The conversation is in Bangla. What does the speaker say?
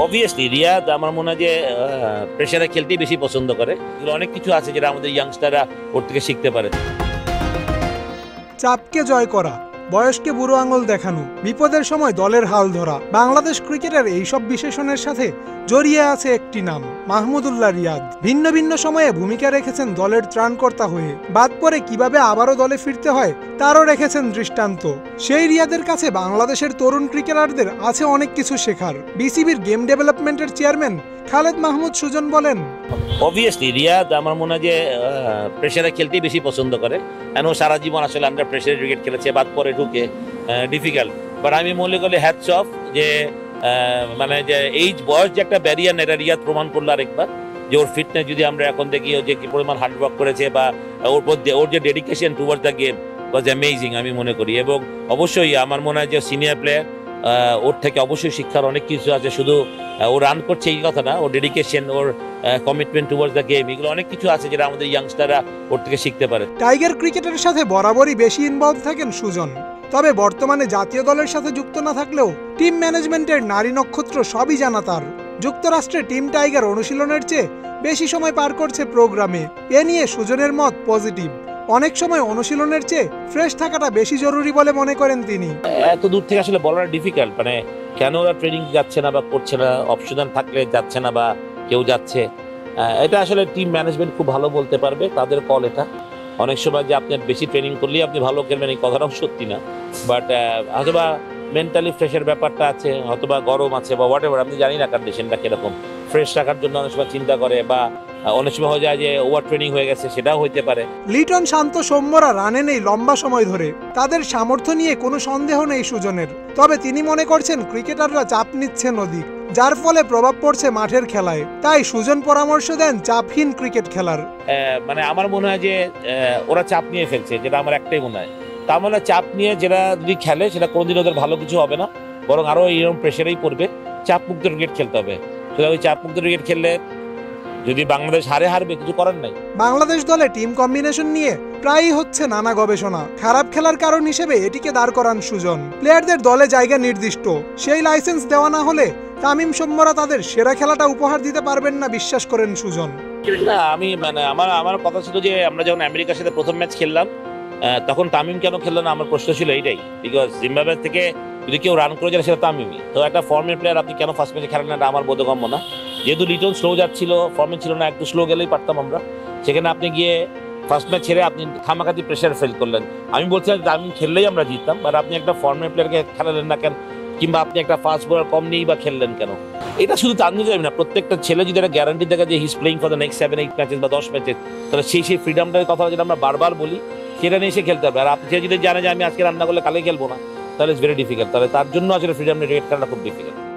অবভিয়াসলি রিয়াদ আমার মনে হয় যে প্রেশারে খেলতেই বেশি পছন্দ করে। এগুলো অনেক কিছু আছে যেটা আমাদের ইয়াংস্টাররা ওর থেকে শিখতে পারে। চাপকে জয় করা, বয়সকে বুড়ো আঙুল দেখানো, বিপদের সময় দলের হাল ধরা, বাংলাদেশ ক্রিকেটের এইসব বিশেষণের সাথে জড়িয়ে আছে একটি নাম, মাহমুদুল্লাহ রিয়াদ। ভিন্ন ভিন্ন সময়ে ভূমিকা রেখেছেন দলের ত্রাণকর্তা হয়ে। বাদ পরে কিভাবে আবারও দলে ফিরতে হয় তারও রেখেছেন দৃষ্টান্ত। সেই রিয়াদের কাছে বাংলাদেশের তরুণ ক্রিকেটারদের আছে অনেক কিছু শেখার। বিসিবির গেম ডেভেলপমেন্টের চেয়ারম্যান খালেদ মাহমুদ সুজন বলেন, অবভিয়াসলি রিয়াদ আমার মনে হয় যে প্রেশারে খেলতেই বেশি পছন্দ করে। কেন সারা জীবন আসলে আন্ডার প্রেশারে ক্রিকেট খেলেছে, বাদ পরে ঢুকে ডিফিকাল্ট। বাট আমি মনে করি হ্যাটস অফ যে মানে যে এই বয়স যে একটা ব্যারিয়ার, এটা রিয়াদ প্রমাণ করলো আরেকবার যে ওর ফিটনেস যদি আমরা এখন দেখি, ও যে কি পরিমাণ হার্ডওয়ার্ক করেছে বা ওর যে dedication towards the game was amazing আমি মনে করি। এবং অবশ্যই আমার মনে হয় যে সিনিয়র প্লেয়ার, ওর থেকে অবশ্যই শিক্ষার অনেক কিছু আছে। শুধু ও রান করছে এই কথা না, ওর ডেডিকেশন, ওর কমিটমেন্ট টুয়ার্ডস দ্য গেম, এগুলো অনেক কিছু আছে যেটা আমাদের ইয়াংস্টাররা ওর থেকে শিখতে পারে। টাইগার ক্রিকেটের সাথে বরাবরই বেশি ইনভলভ থাকেন সুজন। তবে বর্তমানে জাতীয় দলের সাথে যুক্ত না থাকলেও টিম ম্যানেজমেন্টের নারী নক্ষত্র সবই জানা তার। যুক্তরাষ্ট্রে টিম টাইগার অনুশীলনের চেয়ে বেশি সময় পার করছে প্রোগ্রামে। এ নিয়ে সুজনের মত পজিটিভ। অনেক সময় অনুশীলনের চেয়ে ফ্রেশ থাকাটা বেশি জরুরি বলে মনে করেন তিনি। এত দূর থেকে আসলে বলাটা ডিফিকাল্ট, মানে কেন ওরা ট্রেনিং যাচ্ছে না বা করছে না, অপশনাল থাকলে যাচ্ছে না বা কেউ যাচ্ছে, এটা আসলে টিম ম্যানেজমেন্ট খুব ভালো বলতে পারবে, তাদের কল এটা। অনেক সময় যে আপনি বেশি ট্রেনিং করলেই আপনি ভালো খেলবেন এই কথাটাও সত্যি না। বাট হয়তোবা মেন্টালি ফ্রেশের ব্যাপারটা আছে, হয়তোবা গরম আছে বা হোয়াট এভার, আপনি জানি না কন্ডিশনটা কিরকম। ফ্রেশ রাখার জন্য অনেক সময় চিন্তা করে বা অনেক সময় হয়ে যায় যে ওভার ট্রেনিং হয়ে গেছে, সেটাও হইতে পারে। লিটন, শান্ত, সৌম্যরা রানে নেই লম্বা সময় ধরে। তাদের সামর্থ্য নিয়ে কোনো সন্দেহ নেই সুজনের। তবে তিনি মনে করছেন ক্রিকেটাররা চাপ নিচ্ছেন অধিক, যার ফলে প্রভাব পড়ছে মাঠের খেলায়। তাই সুজন পরামর্শ দেন চাপহীন ক্রিকেট খেলার। মানে আমার মনে হয় যে ওরা চাপ নিয়ে ফেলছে, যেটা আমার একটাই মনে হয়। তার মানে চাপ নিয়ে যেটা যদি খেলে সেটা কোনোদিন ওদের ভালো কিছু হবে না, বরং আরও এইরকম প্রেশারেই পড়বে। চাপ মুক্ত ক্রিকেট খেলতে হবে। সুতরাং ওই চাপ মুক্ত ক্রিকেট খেললে যদি বাংলাদেশ হারবে, কিছু করার নাই। বাংলাদেশ দলে টিম কম্বিনেশন নিয়ে প্রায়ই হচ্ছে নানা গবেষণা। খারাপ খেলার কারণ হিসেবে এটিকে দাঁড় করান সুজন। প্লেয়ারদের দলে জায়গা নির্দিষ্ট, সেই লাইসেন্স দেওয়া না হলে তামিম, সৌম্যরা তাদের সেরা খেলাটা উপহার দিতে পারবেন না বিশ্বাস করেন সুজন। না, আমি মানে আমার কথা ছিল যে আমরা যখন আমেরিকার সাথে প্রথম ম্যাচ খেললাম, তখন তামিম কেন খেললো না, আমার প্রশ্ন ছিল এইটাই। বিকজ জিম্বাবুয়ে থেকে যদি কেউ রান করে যায় সেটা তামিমই। তো একটা ফর্মের প্লেয়ার আপনি কেন ফার্স্ট ম্যাচে খেলেন না, এটা আমার বোধগম্য না। যেহেতু লিটন স্লো যাচ্ছিল, ফর্মে ছিল না, একটু স্লো গেলেই পারতাম আমরা। সেখানে আপনি গিয়ে ফার্স্ট ম্যাচ ছেড়ে আপনি খামাখাতি প্রেশার ফেল করলেন। আমি বলছিলাম তামিম খেললেই আমরা জিততাম, বাট আপনি একটা ফর্মের প্লেয়ারকে খেলালেন না কেন, কিংবা আপনি একটা ফাস্ট বোলার কম নিয়েই বা খেললেন কেন? এটা শুধু তামিম যাবে না, প্রত্যেকটা ছেলে যদি একটা গ্যারান্টি দেখা যে his playing for the next 7-8 matches বা 10 ম্যাচেস, তাহলে সেই ফ্রিডমটার কথা যেটা আমরা বারবার বলি, সেটা নিয়ে এসে খেলতে হবে। আর আপনি যদি জানে যে আমি আজকে রান্না করলে কালকে খেলবো না, তাহলে ইটস ভেরি ডিফিকাল্ট। তাহলে তার জন্য আসলে ফ্রিডম নিয়ে ক্রিকেট খেলাটা খুব ডিফিকাল্ট।